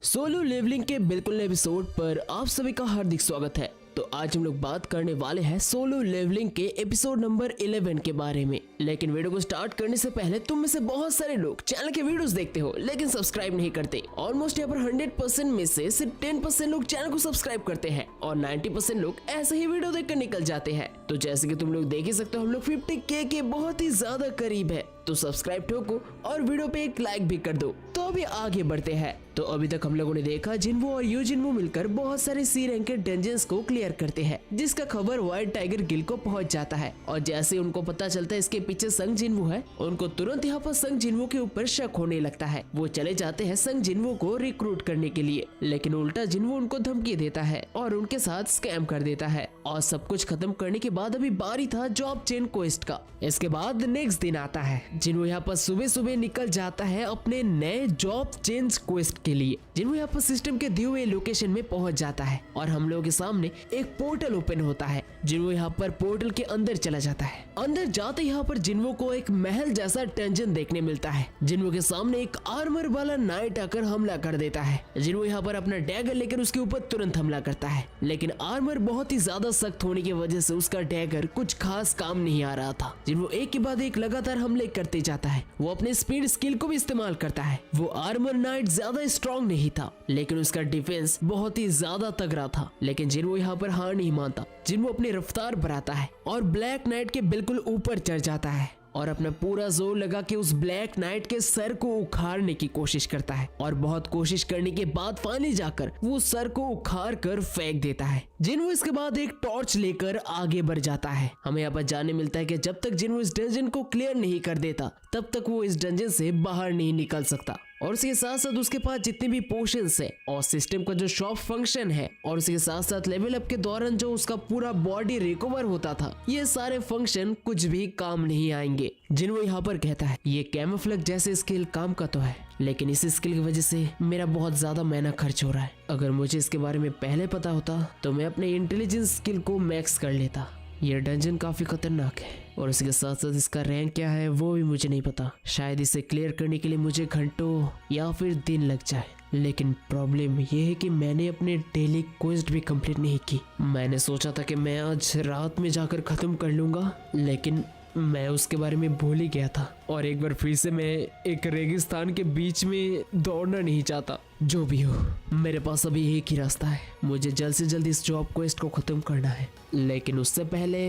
Solo levelling के बिल्कुल नए एपिसोड पर आप सभी का हार्दिक स्वागत है। तो आज हम लोग बात करने वाले हैं सोलो लेवलिंग के एपिसोड नंबर 11 के बारे में। लेकिन वीडियो को स्टार्ट करने से पहले तुम में से बहुत सारे लोग चैनल के वीडियोस देखते हो लेकिन सब्सक्राइब नहीं करते। ऑलमोस्ट यहाँ पर 100% में से सिर्फ 10% लोग चैनल को सब्सक्राइब करते हैं और 90% लोग ऐसे ही वीडियो देखकर निकल जाते हैं। तो जैसे कि तुम लोग देख ही सकते हो, हम लोग 50K के बहुत ही ज्यादा करीब है। तो सब्सक्राइब ठोको और वीडियो पे एक लाइक भी कर दो। तो अभी आगे बढ़ते हैं। तो अभी तक हम लोगों ने देखा जिन्वो और यूजिन्वो मिलकर बहुत सारे सी रैंक के डंजन्स को क्लियर करते हैं, जिसका खबर व्हाइट टाइगर गिल को पहुंच जाता है। और जैसे उनको पता चलता है इसके पीछे संग जिन्वो है, उनको तुरंत यहाँ पर संग जिन्वो के ऊपर शक होने लगता है। वो चले जाते हैं संग जिन्वो को रिक्रूट करने के लिए, लेकिन उल्टा जिन्वो उनको धमकी देता है और उनके साथ स्कैम कर देता है। और सब कुछ खत्म करने के बाद अभी बारी था जॉब चेन क्वेस्ट का। इसके बाद नेक्स्ट दिन आता है। जिन्वो यहाँ पर सुबह सुबह निकल जाता है अपने नए जॉब चेंज क्वेस्ट के लिए। जिन्वो यहाँ पर सिस्टम के दिए हुए लोकेशन में पहुंच जाता है और हम लोगों के सामने एक पोर्टल ओपन होता है। जिन्वो यहाँ पर पोर्टल के अंदर चला जाता है। अंदर जाते यहाँ पर जिन्वो को एक महल जैसा डंजन देखने मिलता है। जिन्वो के सामने एक आर्मर वाला नाइट आकर हमला कर देता है। जिन्वो यहाँ पर अपना डैगर लेकर उसके ऊपर तुरंत हमला करता है, लेकिन आर्मर बहुत ही ज्यादा सख्त होने की वजह से उसका डैगर कुछ खास काम नहीं आ रहा था। जिन्वो एक के बाद एक लगातार हमले करते जाता है। वो अपने स्पीड स्किल को भी इस्तेमाल करता है। वो आर्मर नाइट ज्यादा स्ट्रॉन्ग नहीं था, लेकिन उसका डिफेंस बहुत ही ज्यादा तगड़ा था। लेकिन जिन्वो यहाँ पर हार नहीं मानता। जिन्वो अपनी रफ्तार बढ़ाता है और ब्लैक नाइट के बिल्कुल ऊपर चढ़ जाता है और अपना पूरा जोर लगा के उस ब्लैक नाइट के सर को उखाड़ने की कोशिश करता है। और बहुत कोशिश करने के बाद फाइनली जाकर वो सर को उखाड़ कर फेंक देता है। जिन्वो इसके बाद एक टॉर्च लेकर आगे बढ़ जाता है। हमें यहाँ पर जानने मिलता है कि जब तक जिन्वो इस डंजन को क्लियर नहीं कर देता तब तक वो इस डंजन से बाहर नहीं निकल सकता। और उसके साथ साथ उसके पास जितने भी पोशंस है और सिस्टम का जो शॉप फंक्शन है और उसके साथ साथ लेवल अप के दौरान जो उसका पूरा बॉडी रिकवर होता था, ये सारे फंक्शन कुछ भी काम नहीं आएंगे। जिन्वो यहाँ पर कहता है ये कैमोफ्लेज जैसे स्किल काम का तो है, लेकिन इस स्किल की वजह से मेरा बहुत ज्यादा महीना खर्च हो रहा है। अगर मुझे इसके बारे में पहले पता होता तो मैं अपने इंटेलिजेंस स्किल को मैक्स कर लेता। ये डंजन काफी खतरनाक है और इसके साथ साथ इसका रैंक क्या है वो भी मुझे नहीं पता। शायद इसे क्लियर करने के लिए मुझे घंटों या फिर दिन लग जाए। लेकिन प्रॉब्लम ये है कि मैंने अपने डेली क्वेस्ट भी कंप्लीट नहीं की। मैंने सोचा था कि मैं आज रात में जाकर खत्म कर लूंगा, लेकिन मैं उसके बारे में भूल ही गया था। और एक बार फिर से मैं एक रेगिस्तान के बीच में दौड़ना नहीं चाहता। जो भी हो, मेरे पास अभी एक ही रास्ता है। मुझे जल्द से जल्द इस जॉब क्वेस्ट को खत्म करना है, लेकिन उससे पहले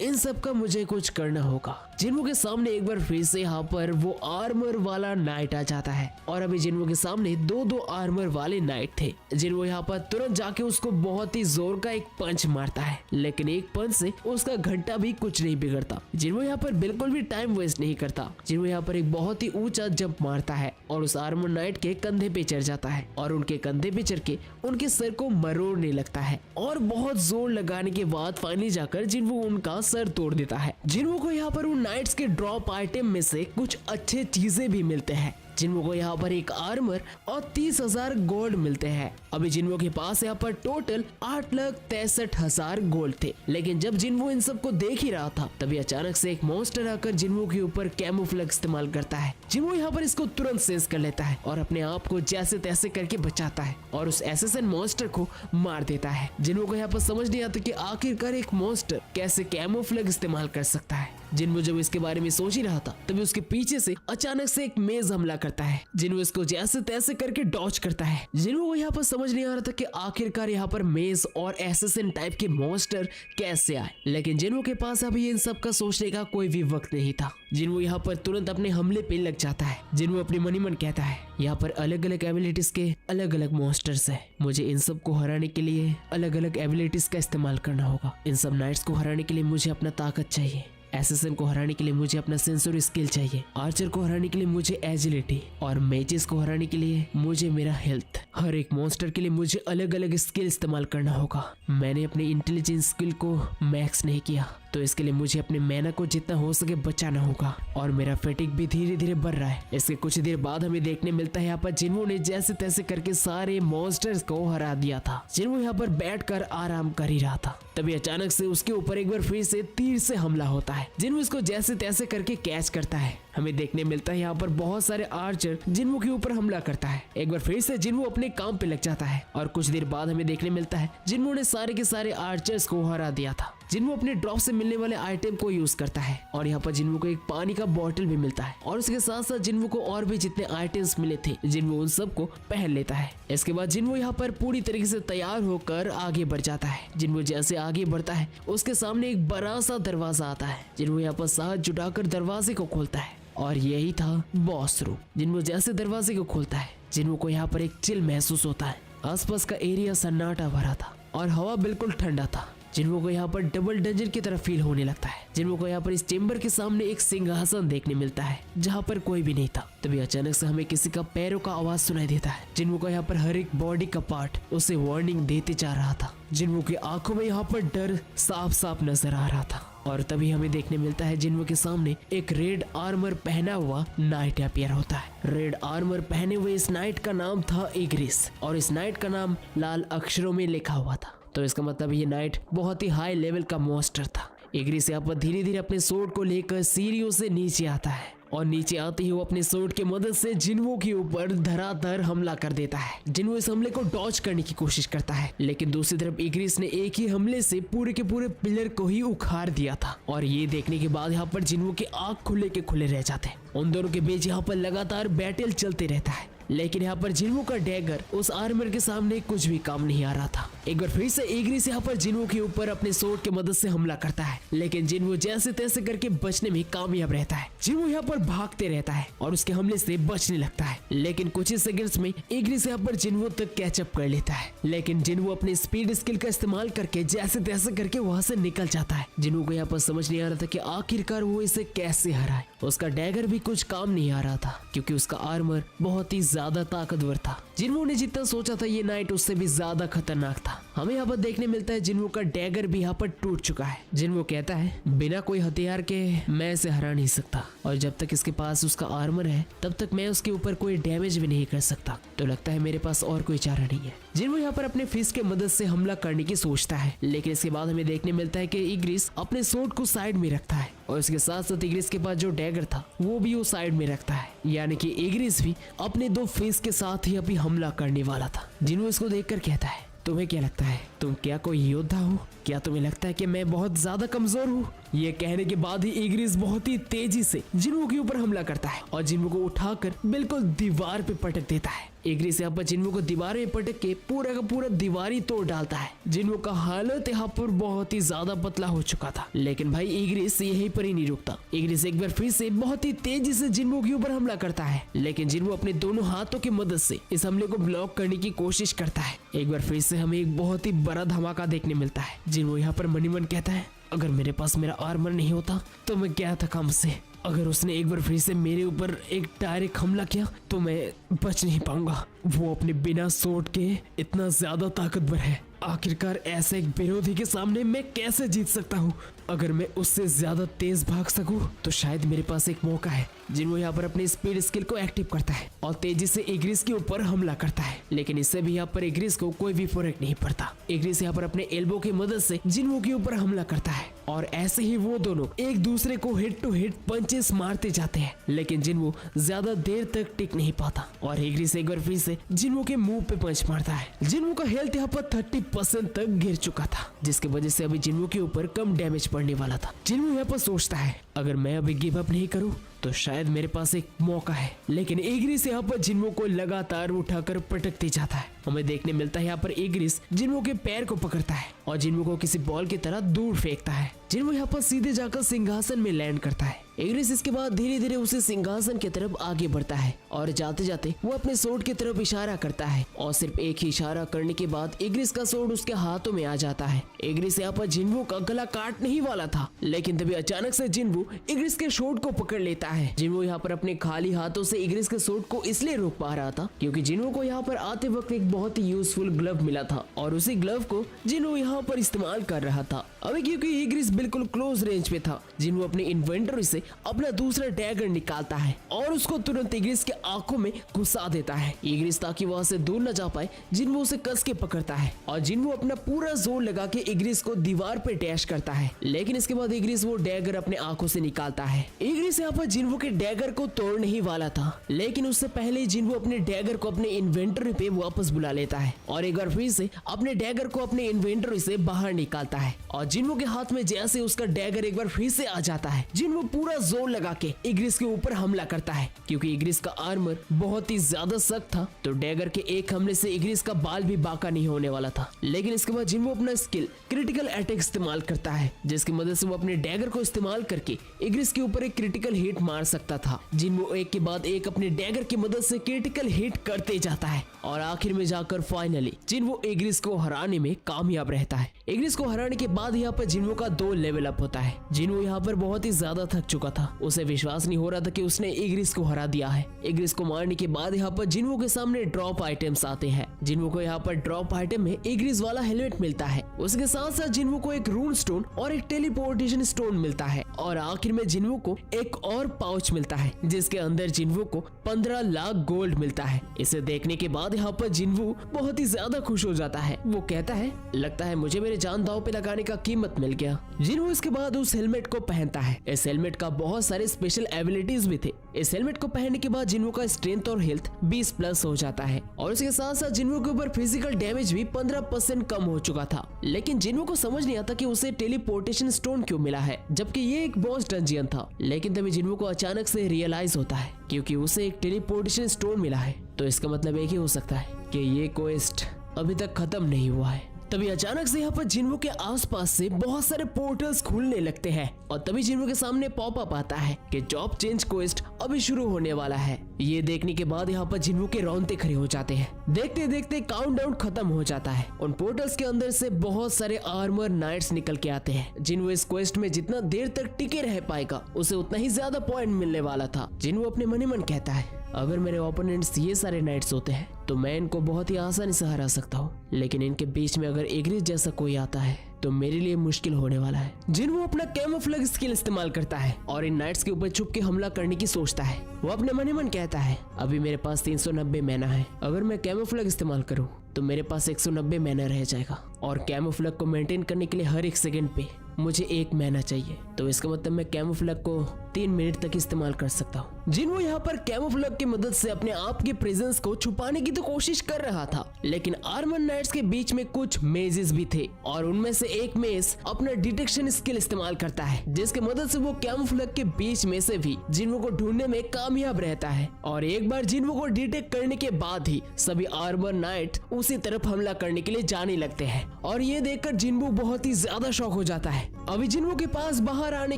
इन सब का मुझे कुछ करना होगा। जिन्वो के सामने एक बार फिर से यहाँ पर वो आर्मर वाला नाइट आ जाता है और अभी जिन्वो के सामने दो आर्मर वाले नाइट थे। जिन्वो यहाँ पर तुरंत जाके उसको बहुत ही जोर का एक पंच मारता है, लेकिन एक पंच से उसका घंटा भी कुछ नहीं बिगड़ता। जिन्वो यहाँ पर बिल्कुल भी टाइम वेस्ट नहीं करता। जिन्वो यहाँ पर एक बहुत ही ऊंचा जंप मारता है और उस आर्मर नाइट के कंधे पे चढ़ जाता है और उनके कंधे पे चढ़ के उनके सर को मरोड़ने लगता है। और बहुत जोर लगाने के बाद फाइनली जाकर जिन्वो उनका सर तोड़ देता है। जिन्वो को यहाँ पर उन नाइट्स के ड्रॉप आइटम में से कुछ अच्छे चीजें भी मिलते हैं। जिन्वो को यहाँ पर एक आर्मर और 30,000 गोल्ड मिलते हैं। अभी जिन्वो के पास यहाँ पर टोटल 8,63,000 गोल्ड थे। लेकिन जब जिन्वो इन सब को देख ही रहा था तभी अचानक से एक मॉन्स्टर आकर जिन्वो के ऊपर कैमोफ्लेज इस्तेमाल करता है। जिन्वो यहाँ पर इसको तुरंत सेंस कर लेता है और अपने आप को जैसे तैसे करके बचाता है और उस एसेसन मॉन्स्टर को मार देता है। जिन्वो को यहाँ पर समझ नहीं आता कि आखिरकार एक मॉन्स्टर कैसे कैमोफ्लेज इस्तेमाल कर सकता है। जिन्वो जब इसके बारे में सोच ही रहा था तभी उसके पीछे से अचानक से एक मेज हमला करता है। जिन्वो इसको जैसे तैसे करके डॉज करता है। जिन्वो को यहाँ पर समझ नहीं आ रहा था कि आखिरकार यहाँ पर मेज और एसेसन टाइप के मॉन्स्टर कैसे आए, लेकिन जिन्वो के पास अभी इन सब का सोचने का कोई भी वक्त नहीं था। जिन्वो यहाँ पर तुरंत अपने हमले पे लग जाता है। जिन्वो अपने मन ही मन कहता है यहाँ पर अलग अलग एबिलिटीज के अलग अलग मॉन्स्टर्स है। मुझे इन सब को हराने के लिए अलग अलग एबिलिटीज का इस्तेमाल करना होगा। इन सब नाइट्स को हराने के लिए मुझे अपना ताकत चाहिए। एसेसन को हराने के लिए मुझे अपना सेंसर स्किल चाहिए। आर्चर को हराने के लिए मुझे एजिलिटी और मेजेस को हराने के लिए मुझे मेरा हेल्थ। हर एक मॉन्स्टर के लिए मुझे अलग अलग स्किल इस्तेमाल करना होगा। मैंने अपनी इंटेलिजेंस स्किल को मैक्स नहीं किया, तो इसके लिए मुझे अपने मैना को जितना हो सके बचाना होगा। और मेरा फैटिक भी धीरे धीरे बढ़ रहा है। इसके कुछ देर बाद हमें देखने मिलता है यहाँ पर जिन्वो ने जैसे तैसे करके सारे मॉन्स्टर्स को हरा दिया था। जिन्वो यहाँ पर बैठकर आराम कर ही रहा था, तभी अचानक से उसके ऊपर एक बार फिर से तीर से हमला होता है। जिन्वो इसको जैसे तैसे करके कैच करता है हमें देखने मिलता है यहाँ पर बहुत सारे आर्चर जिन्वो के ऊपर हमला करता है। एक बार फिर से जिन्वो अपने काम पे लग जाता है और कुछ देर बाद हमें देखने मिलता है जिन्वो ने सारे के सारे आर्चर्स को हरा दिया था। जिन्वो अपने ड्रॉप से मिलने वाले आइटम को यूज करता है और यहाँ पर जिन्वो को एक पानी का बॉटल भी मिलता है और उसके साथ साथ जिन्वो को और भी जितने आइटम्स मिले थे जिन्वो उन सबको पहन लेता है। इसके बाद जिन्वो यहाँ पर पूरी तरीके से तैयार होकर आगे बढ़ जाता है। जिन्वो जैसे आगे बढ़ता है उसके सामने एक बड़ा सा दरवाजा आता है। जिन्वो यहाँ पर साथ जुटाकर दरवाजे को खोलता है और यही था बॉस रूम। जिन्वो जैसे दरवाजे को खोलता है जिन्वो को यहाँ पर एक चिल महसूस होता है। आसपास का एरिया सन्नाटा भरा था और हवा बिल्कुल ठंडा था। जिन्वो को यहाँ पर डबल डंजन की तरह फील होने लगता है। जिन्वो को यहाँ पर इस चेम्बर के सामने एक सिंहासन देखने मिलता है जहाँ पर कोई भी नहीं था। तभी अचानक से हमें किसी का पैरों का आवाज सुनाई देता है। जिन्वो को यहाँ पर हर एक बॉडी का पार्ट उसे वार्निंग देते जा रहा था। जिन्वो की आंखों में यहाँ पर डर साफ साफ नजर आ रहा था और तभी हमें देखने मिलता है जिन्वो के सामने एक रेड आर्मर पहना हुआ नाइट अपीयर होता है। रेड आर्मर पहने हुए इस नाइट का नाम था इग्रिस और इस नाइट का नाम लाल अक्षरों में लिखा हुआ था। तो इसका मतलब ये नाइट बहुत ही हाई लेवल का मॉन्स्टर था। इग्रिस यहाँ पर धीरे धीरे अपने सोर्ड को लेकर सीढ़ियों से नीचे आता है और नीचे आते ही वो अपने सोर्ड की मदद से जिन्वो के ऊपर धराधर हमला कर देता है। जिन्वो इस हमले को डॉज करने की कोशिश करता है लेकिन दूसरी तरफ इग्रिस ने एक ही हमले से पूरे के पूरे पिलर को ही उखाड़ दिया था और ये देखने के बाद यहाँ पर जिन्वो के आंख खुले के खुले रह जाते हैं। उन दोनों के बीच यहाँ पर लगातार बैटल चलते रहता है लेकिन यहाँ पर जिन्वो का डैगर उस आर्मर के सामने कुछ भी काम नहीं आ रहा था। एक बार फिर से इग्रिस यहाँ पर जिन्वो के ऊपर अपने सोर्ड की मदद से हमला करता है लेकिन जिन्वो जैसे तैसे करके बचने में कामयाब रहता है। जिन्वो यहाँ पर भागते रहता है और उसके हमले से बचने लगता है लेकिन कुछ ही सेकंड्स में इग्रिस यहाँ पर जिन्वो तक कैचअप कर लेता है लेकिन जिन्वो अपने स्पीड स्किल का इस्तेमाल करके जैसे तैसे करके वहाँ से निकल जाता है। जिन्वो को यहाँ पर समझ नहीं आ रहा था कि आखिरकार वो इसे कैसे हराए। उसका डैगर भी कुछ काम नहीं आ रहा था क्योंकि उसका आर्मर बहुत ही ज्यादा ताकतवर था। जिन्वो ने जितना सोचा था ये नाइट उससे भी ज्यादा खतरनाक था। हमें यहाँ पर देखने मिलता है जिन्वो का डैगर भी यहाँ पर टूट चुका है। जिन्वो कहता है बिना कोई हथियार के मैं इसे हरा नहीं सकता और जब तक इसके पास उसका आर्मर है तब तक मैं उसके ऊपर कोई डैमेज भी नहीं कर सकता। तो लगता है मेरे पास और कोई चारा नहीं है। जिन्वो यहाँ पर अपने फिस्ट के मदद से हमला करने की सोचता है लेकिन इसके बाद हमें देखने मिलता है कि इग्रिस अपने सोर्ड को साइड में रखता है और इसके साथ साथ इग्रिस के पास जो डैगर था वो भी वो साइड में रखता है यानी कि इग्रिस भी अपने दो फिस्ट के साथ ही अभी हमला करने वाला था। जिन्वो इसको देखकर कहता है तुम्हें क्या लगता है तुम क्या कोई योद्धा हो? क्या तुम्हें लगता है कि मैं बहुत ज्यादा कमजोर हूँ? ये कहने के बाद ही इग्रिस बहुत ही तेजी से जिन्वो के ऊपर हमला करता है और जिन्वो को उठाकर बिल्कुल दीवार पे पटक देता है। इग्रिस यहाँ पर जिन्वो को दीवार में पटक के पूरा का पूरा दीवार ही तोड़ डालता है। जिन्वो का हालत यहाँ पर बहुत ही ज्यादा पतला हो चुका था लेकिन भाई इग्रिस यहीं पर ही नहीं रुकता। इग्रिस एक बार फिर से बहुत ही तेजी से जिन्वो के ऊपर हमला करता है लेकिन जिन्वो अपने दोनों हाथों की मदद से इस हमले को ब्लॉक करने की कोशिश करता है। एक बार फिर से हमें एक बहुत ही बड़ा धमाका देखने मिलता है। जिन्वो यहाँ पर मनी मन कहता है अगर मेरे पास मेरा आर्मर नहीं होता तो मैं क्या था काम से। अगर उसने एक बार फिर से मेरे ऊपर एक डायरेक्ट हमला किया तो मैं बच नहीं पाऊंगा। वो अपने बिना सोर्ड के इतना ज्यादा ताकतवर है। आखिरकार ऐसे एक विरोधी के सामने मैं कैसे जीत सकता हूँ? अगर मैं उससे ज्यादा तेज भाग सकूं तो शायद मेरे पास एक मौका है। जिन्वो यहाँ पर अपनी स्पीड स्किल को एक्टिव करता है और तेजी से इग्रिस के ऊपर हमला करता है लेकिन इससे भी यहाँ पर इग्रिस को कोई भी फर्क नहीं पड़ता। इग्रिस यहाँ पर अपने एल्बो की मदद से जिन्वो के ऊपर हमला करता है और ऐसे ही वो दोनों एक दूसरे को हिट टू हिट पंचेस मारते जाते हैं लेकिन जिन्वो ज्यादा देर तक टिक नहीं पाता और इग्रिस एक बार फिर से जिन्वो के मुंह पे पंच मारता है। जिन्वो का हेल्थ यहाँ पर 30% तक गिर चुका था जिसकी वजह से अभी जिन्वो के ऊपर कम डैमेज पड़ने वाला था। जिन्वो यहाँ पर सोचता है अगर मैं अभी गिव अप नहीं करूं तो शायद मेरे पास एक मौका है लेकिन इग्रिस यहाँ पर जिन्वो को लगातार उठाकर पटकते जाता है। हमें देखने मिलता है यहाँ पर इग्रिस जिन्वो के पैर को पकड़ता है और जिन्वो को किसी बॉल की तरह दूर फेंकता है। जिन्वो यहाँ पर सीधे जाकर सिंहासन में लैंड करता है। इग्रिस इसके बाद धीरे धीरे उसे सिंहासन की तरफ आगे बढ़ता है और जाते जाते वो अपने सोर्ड की तरफ इशारा करता है और सिर्फ एक ही इशारा करने के बाद इग्रिस का सोर्ड उसके हाथों में आ जाता है। इग्रिस यहाँ पर जिन्वो का गला काटने ही वाला था लेकिन तभी अचानक से जिन्वो इग्रिस के सोर्ड को पकड़ लेता है। जिन्वो यहाँ पर अपने खाली हाथों से इग्रिस के सोर्ड को इसलिए रोक पा रहा था क्योंकि जिन्वो को यहाँ पर आते वक्त एक बहुत ही यूजफुल ग्लव मिला था और उसी ग्लव को जिन्वो यहाँ पर इस्तेमाल कर रहा था अभी क्योंकि इग्रिस बिल्कुल क्लोज रेंज पे था, जिन्हों अपनी इन्वेंटरी से अपना दूसरा डैगर निकालता है और उसको तुरंत इग्रिस के आंखों में घुसा देता है। इग्रिस ताकि वहां से दूर न जा पाए जिन्हों उसे कस के पकड़ता है और जिन्हों अपना पूरा जोर लगा के इग्रिस को दीवार पे डैश करता है, लेकिन इसके बाद इग्रिस वो डैगर अपने आंखों से निकालता है। इग्रिस यहाँ पर जिन्हों के डैगर को तोड़ने ही वाला था, लेकिन उससे पहले जिन्हों अपने डैगर को अपने इन्वेंटरी पे वापस बुला लेता है और एक बार फिर से अपने डैगर को अपने इन्वेंटरी से बाहर निकालता है और जिन्हों के हाथ में जैसे उसका डैगर एक बार फिर से आ जाता है, जिन्हों पूरा जोर लगा के इग्रिस के ऊपर हमला करता है। क्योंकि इग्रिस का आर्मर बहुत ही ज्यादा सख्त था तो डैगर के एक हमले से इग्रिस का बाल भी बाका नहीं होने वाला था। लेकिन इसके बाद जिन्हों अपना स्किल क्रिटिकल अटैक इस्तेमाल करता है, जिसकी मदद से वो अपने डैगर को इस्तेमाल करके इग्रिस के ऊपर एक क्रिटिकल हिट मार सकता था। जिन्हों एक के बाद एक अपने डैगर की मदद से क्रिटिकल हिट करते जाता है और आखिर में जाकर फाइनली जिन्हों इग्रिस को हराने में कामयाब रहता है। इग्रिस को हराने के बाद यहाँ पर जिन्हों का 2 लेवल अप होता है। जिन्हों यहाँ पर बहुत ही ज्यादा थक चुका था, उसे विश्वास नहीं हो रहा था कि उसने इग्रिस को हरा दिया है। इग्रिस को मारने के बाद यहाँ पर जिन्हों के सामने ड्रॉप आइटम्स आते हैं। जिन्हों को यहाँ पर ड्रॉप आइटम में इग्रिस वाला हेलमेट मिलता है, उसके साथ साथ जिन्हों को एक रून स्टोन और एक टेलीपोर्टेशन स्टोन मिलता है और आखिर में जिन्हों को एक और पाउच मिलता है जिसके अंदर जिन्हों को 15 लाख गोल्ड मिलता है। इसे देखने के बाद यहाँ पर जिन्हों बहुत ही ज्यादा खुश हो जाता है। वो कहता है, लगता है मुझे मेरे जान दांव पे लगाने का कीमत मिल गया। जिन्हों इसके बाद उस हेलमेट को पहनता है। इस हेलमेट का बहुत सारे स्पेशल एबिलिटीज भी थे। इस हेलमेट को पहनने के बाद जिन्हों का स्ट्रेंथ और हेल्थ 20+ हो जाता है और इसके साथ साथ जिन्हों के ऊपर फिजिकल डैमेज भी 15% कम हो चुका था। लेकिन जिन्हों को समझ नहीं आता कि उसे टेलीपोर्टेशन स्टोन क्यों मिला है, जबकि ये एक बॉस डंजियन था। लेकिन तभी जिन्हों को अचानक से रियलाइज होता है क्योंकि उसे एक टेलीपोर्टेशन स्टोन मिला है तो इसका मतलब एक ही हो सकता है कि ये क्वेस्ट अभी तक खत्म नहीं हुआ है। तभी अचानक से यहाँ पर जिन्हों के आसपास से बहुत सारे पोर्टल्स खुलने लगते हैं और तभी जिन्हों के सामने पॉपअप आता है कि जॉब चेंज क्वेस्ट अभी शुरू होने वाला है। ये देखने के बाद यहाँ पर जिन्हों के रोंगटे खड़े हो जाते हैं। देखते देखते काउंटडाउन खत्म हो जाता है। उन पोर्टल्स के अंदर से बहुत सारे आर्मर नाइट्स निकल के आते हैं। जिन्हों इस क्वेस्ट में जितना देर तक टिके रह पाएगा उसे उतना ही ज्यादा पॉइंट मिलने वाला था। जिन्हों अपने मन ही मन कहता है, अगर मेरे ओपोनेंट्स ये सारे नाइट्स होते हैं तो मैं इनको बहुत ही आसानी से हरा सकता हूँ, लेकिन इनके बीच में अगर इग्रिस जैसा कोई आता है तो मेरे लिए मुश्किल होने वाला है। जिन्हों अपना कैमोफ्लेज स्किल इस्तेमाल करता है और इन नाइट्स के ऊपर छुप के हमला करने की सोचता है। वो अपने मन ही मन कहता है, अभी मेरे पास 390 मैना है, अगर मैं कैमोफ्लेज इस्तेमाल करूँ तो मेरे पास 190 मैना रह जाएगा और कैमोफ्लेज को मेंटेन करने के लिए हर एक सेकंड पे मुझे 1 मैना चाहिए। तो इसका मतलब मैं कैमोफ्लेज को 3 मिनट तक इस्तेमाल कर सकता हूँ। जिन्हों यहाँ पर कैमोफ्लेज की मदद से अपने आप की प्रेजेंस को छुपाने की तो कोशिश कर रहा था, लेकिन आर्मर नाइट्स के बीच में कुछ मेजेस भी थे और उनमें से एक मेज अपना डिटेक्शन स्किल इस्तेमाल करता है, जिसके मदद से वो कैमोफ्लेज के बीच में से भी जिन्हों को ढूंढने में कामयाब रहता है। और एक बार जिन्हों को डिटेक्ट करने के बाद ही सभी आर्मर नाइट उसी तरफ हमला करने के लिए जाने लगते हैं और ये देखकर जिन्हों बहुत ही ज्यादा शॉक हो जाता है। अभी जिन्हों के पास बाहर आने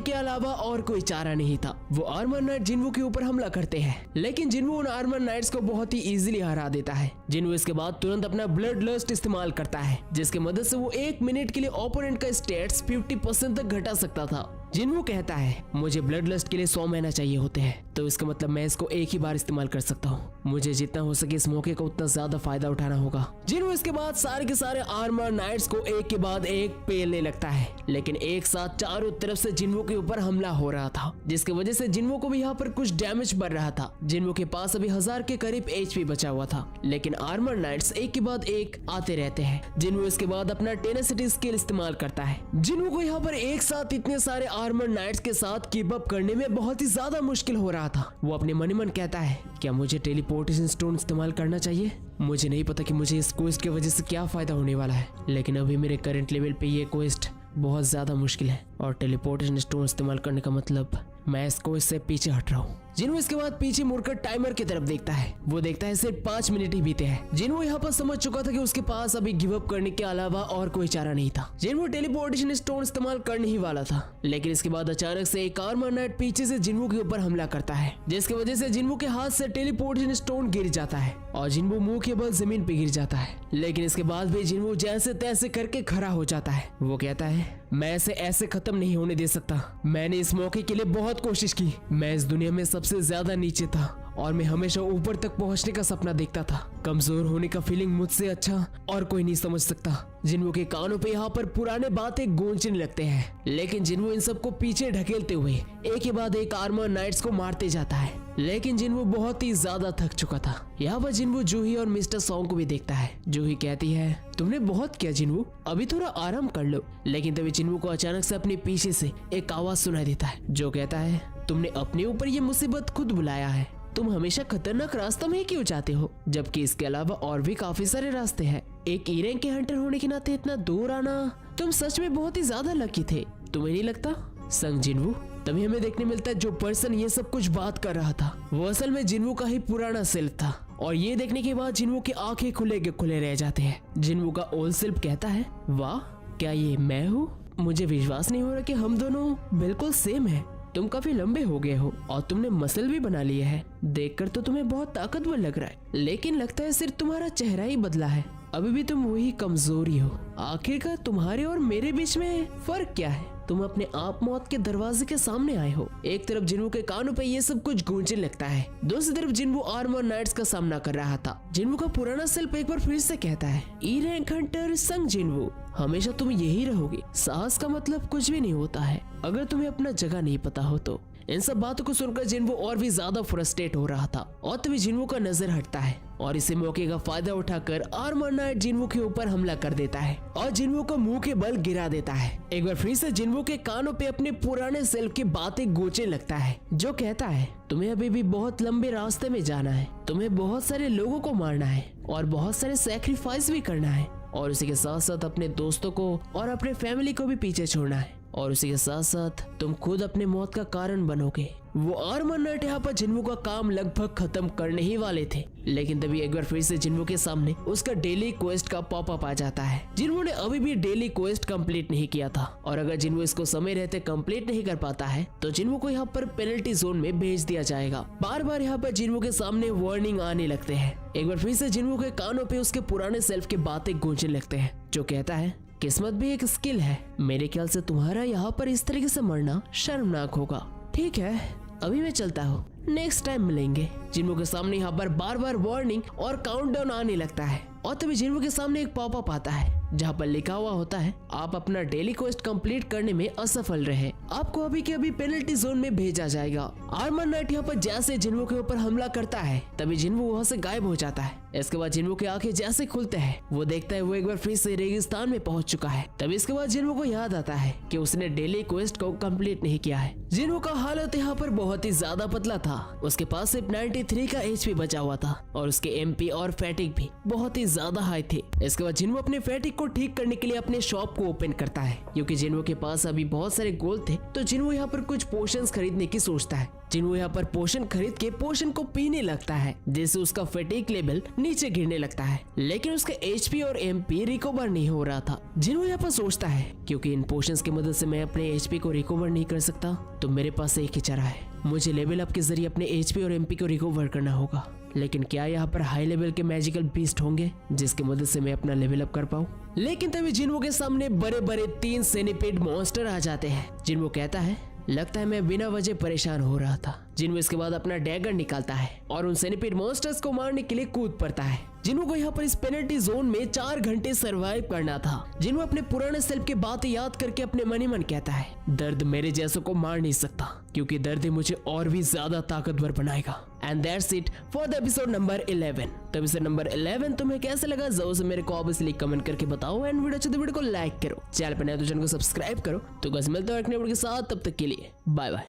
के अलावा और कोई चारा नहीं था। वो आर्मर नाइट जिन्हों के ऊपर हमला करते हैं, लेकिन जिन्हों उन आर्मर नाइट्स को बहुत ही इजीली हरा देता है। जिन्हों इसके बाद तुरंत अपना ब्लड लस्ट इस्तेमाल करता है, जिसकी मदद से वो 1 मिनट के लिए ओपोनेंट का स्टेट्स 50% तक घटा सकता था। जिन्हों कहता है, मुझे ब्लड लस्ट के लिए 100 मैना चाहिए होते हैं, तो इसका मतलब मैं इसको एक ही बार इस्तेमाल कर सकता हूँ। मुझे जितना हो सके इस मौके का उतना ज्यादा फायदा उठाना होगा। जिन्हों इसके बाद सारे के सारे आर्मर नाइट्स को एक के बाद एक पेलने लगता है, लेकिन एक साथ चारों तरफ से जिन्हों के ऊपर हमला हो रहा था, जिसकी वजह से जिन्हों को भी यहाँ पर कुछ डैमेज बढ़ रहा था। जिन्हों के पास अभी 1000 के करीब HP बचा हुआ था, लेकिन आर्मर नाइट्स एक के बाद एक आते रहते हैं। जिन्हों इसके बाद अपना टेनेसिटी स्किल इस्तेमाल करता है। जिन्हों को यहाँ पर एक साथ इतने सारे आर्मर नाइट्स के साथ कीप अप करने में बहुत ही ज्यादा मुश्किल हो रहा था। वो अपने मन ही मन कहता है, क्या मुझे टेलीपोर्टेशन स्टोन इस्तेमाल करना चाहिए? मुझे नहीं पता कि मुझे इस क्वेस्ट की वजह से क्या फायदा होने वाला है, लेकिन अभी मेरे करंट लेवल पे ये क्वेस्ट बहुत ज्यादा मुश्किल है और टेलीपोर्टेशन स्टोन इस्तेमाल करने का मतलब मैं इस क्वेस्ट से पीछे हट रहा हूँ। जिन्हों इसके बाद पीछे मुड़कर टाइमर की तरफ देखता है। वो देखता है सिर्फ 5 मिनट ही बीते हैं। जिन्हों यहाँ पर समझ चुका था कि उसके पास अभी गिव अप करने के अलावा और कोई चारा नहीं था। जिन्हों टेलीपोर्टेशन स्टोन इस्तेमाल करने ही वाला था, लेकिन इसके बाद अचानक से एक आर्मर नाइट पीछे से जिन्हों के ऊपर हमला करता है, जिसकी वजह से जिन्हों के हाथ से टेलीपोर्टेशन स्टोन गिर जाता है और जिन्हों मुंह के बल जमीन पे गिर जाता है। लेकिन इसके बाद भी जिन्हों जैसे तैसे करके खड़ा हो जाता है। वो कहता है, मैं इसे ऐसे खत्म नहीं होने दे सकता। मैंने इस मौके के लिए बहुत कोशिश की। मैं इस दुनिया में सबसे ज्यादा नीचे था और मैं हमेशा ऊपर तक पहुंचने का सपना देखता था। कमजोर होने का फीलिंग मुझसे अच्छा और कोई नहीं समझ सकता। जिन्हों के कानों पे यहाँ पर पुराने बातें गूंजने लगते हैं, लेकिन जिन्हों इन सबको पीछे ढकेलते हुए एक के बाद एक आर्मर नाइट्स को मारते जाता है। लेकिन जिन्हों बहुत ही ज्यादा थक चुका था। यहाँ पर जिन्हों जूही और मिस्टर सॉन्ग को भी देखता है। जूही कहती है, तुमने बहुत किया जिन्हों, अभी थोड़ा आराम कर लो। लेकिन तभी जिन्हों को अचानक से अपने पीछे से एक आवाज सुनाई देता है जो कहता है, तुमने अपने ऊपर ये मुसीबत खुद बुलाया है। तुम हमेशा खतरनाक रास्ता में क्यों जाते हो, जबकि इसके अलावा और भी काफी सारे रास्ते हैं। एक ई रैंक के हंटर होने के नाते इतना दूर आना, तुम सच में बहुत ही ज्यादा लकी थे, तुम्हें नहीं लगता? संग जिन्हों तभी हमें देखने मिलता है जो पर्सन ये सब कुछ बात कर रहा था वो असल में जिन्हों का ही पुराना सेल्फ था। और ये देखने के बाद जिन्हों की आंखें खुले के खुले रह जाते हैं। जिन्हों का ओल्ड सेल्फ कहता है, वाह क्या ये मैं हूँ? मुझे विश्वास नहीं हो रहा कि हम दोनों बिल्कुल सेम हैं। तुम काफी लंबे हो गए हो और तुमने मसल भी बना लिए है। देखकर तो तुम्हें बहुत ताकतवर लग रहा है, लेकिन लगता है सिर्फ तुम्हारा चेहरा ही बदला है। अभी भी तुम वही कमजोरी हो। आखिरकार तुम्हारे और मेरे बीच में फर्क क्या है? तुम अपने आप मौत के दरवाजे के सामने आए हो। एक तरफ जिन्हों के कानों पे ये सब कुछ गूंजने लगता है, दूसरी तरफ जिन्हों आर्मर नाइट्स का सामना कर रहा था। जिन्हों का पुराना सेल्फ एक बार फिर से कहता है, ई रैंक हंटर संग जिन्हों, हमेशा तुम यही रहोगे। साहस का मतलब कुछ भी नहीं होता है अगर तुम्हें अपना जगह नहीं पता हो तो। इन सब बातों को सुनकर जिन्हों और भी ज्यादा फ्रस्ट्रेट हो रहा था और तभी जिन्हों का नजर हटता है और इसे मौके का फायदा उठाकर आर्मर नाइट जिन्हों के ऊपर हमला कर देता है और जिन्हों को मुंह के बल गिरा देता है। एक बार फिर से जिन्हों के कानों पे अपने पुराने सेल्फ की बातें गूंजने लगता है जो कहता है, तुम्हें अभी भी बहुत लंबे रास्ते में जाना है। तुम्हें बहुत सारे लोगों को मारना है और बहुत सारे सैक्रिफाइस भी करना है और उसी के साथ साथ अपने दोस्तों को और अपने फैमिली को भी पीछे छोड़ना है और उसी के साथ साथ तुम खुद अपने मौत का कारण बनोगे। वो आर्मर नाइट यहाँ पर जिन्हों का काम लगभग खत्म करने ही वाले थे, लेकिन तभी एक बार फिर से जिन्हों के सामने उसका डेली क्वेस्ट का पॉपअप आ जाता है। जिन्हों ने अभी भी डेली क्वेस्ट कंप्लीट नहीं किया था और अगर जिन्हों इसको समय रहते कंप्लीट नहीं कर पाता है तो जिन्हों को यहाँ पर पेनल्टी जोन में भेज दिया जाएगा। बार बार यहाँ पर जिन्हों के सामने वार्निंग आने लगते हैं। एक बार फिर से जिन्हों के कानों पे उसके पुराने सेल्फ की बातें गूंजने लगते हैं जो कहता है, किस्मत भी एक स्किल है। मेरे ख्याल से तुम्हारा यहाँ पर इस तरीके से मरना शर्मनाक होगा। ठीक है, अभी मैं चलता हूँ, नेक्स्ट टाइम मिलेंगे। जिन्हों के सामने यहाँ पर बार बार वार्निंग और काउंटडाउन आने लगता है और तभी जिन्हों के सामने एक पॉपअप आता है जहाँ पर लिखा हुआ होता है, आप अपना डेली क्वेस्ट कंप्लीट करने में असफल रहे, आपको अभी के अभी पेनल्टी जोन में भेजा जाएगा। आर्मर नाइट यहाँ पर जैसे जिन्हों के ऊपर हमला करता है तभी जिन्हों वहाँ से गायब हो जाता है। इसके बाद जिन्हों की आंखें जैसे खुलते हैं वो देखता है वो एक बार फिर से रेगिस्तान में पहुंच चुका है। तभी इसके बाद जिन्हों को याद आता है कि उसने डेली क्वेस्ट को कंप्लीट नहीं किया है। जिन्हों का हालत यहाँ पर बहुत ही ज्यादा पतला था, उसके पास सिर्फ 93 का HP बचा हुआ था और उसके MP और फैटिक भी बहुत ही ज्यादा हाई थे। इसके बाद जिन्हों अपने फैटिक को ठीक करने के लिए अपने शॉप को ओपन करता है क्योंकि जिन्हों के पास अभी बहुत सारे गोल्ड थे तो जिन्हों यहाँ पर कुछ पोशंस खरीदने की सोचता है। जिन्हों यहाँ पर पोशन खरीद के पोशन को पीने लगता है जिससे उसका फैटिक लेवल नीचे गिरने लगता है, लेकिन उसका HP और MP रिकवर नहीं हो रहा था। जिन्हों यहाँ पर सोचता है क्योंकि इन पोशंस की मदद से मैं अपने HP को रिकवर नहीं कर सकता तो मेरे पास एक ही चारा है, मुझे लेवल अप के जरिए अपने HP और MP को रिकवर करना होगा। लेकिन क्या यहाँ पर हाई लेवल के मैजिकल बीस्ट होंगे जिसकी मदद से मैं अपना लेवल अप कर पाऊँ? लेकिन तभी जिन्हों के सामने बड़े बड़े 3 सेनिपेड मॉन्स्टर आ जाते हैं। जिन्हों कहता है, लगता है मैं बिना वजह परेशान हो रहा था। जिन्हों इसके बाद अपना डैगर निकालता है और उन सेनिपेड मॉन्स्टर्स को मारने के लिए कूद पड़ता है। जिन्हों को यहाँ पर इस पेनल्टी जोन में 4 घंटे सरवाइव करना था। जिन्हों अपने पुराने सेल्फ की बातें याद करके अपने मन ही मन कहता है, दर्द मेरे जैसों को मार नहीं सकता क्योंकि दर्द ही मुझे और भी ज्यादा ताकतवर बनाएगा। And that's it for the episode number 11। तो एपिसोड नंबर 11 तुम्हें कैसे लगा जरूर से मेरे को ऑब्वियसली कमेंट करके बताओ एंड वीडियो अच्छे तो वीडियो को लाइक करो, चैनल पर नए तो चैनल को सब्सक्राइब करो। तो गाइस मिलते हैं एक नए वीडियो के साथ, तब तक के लिए बाय बाय।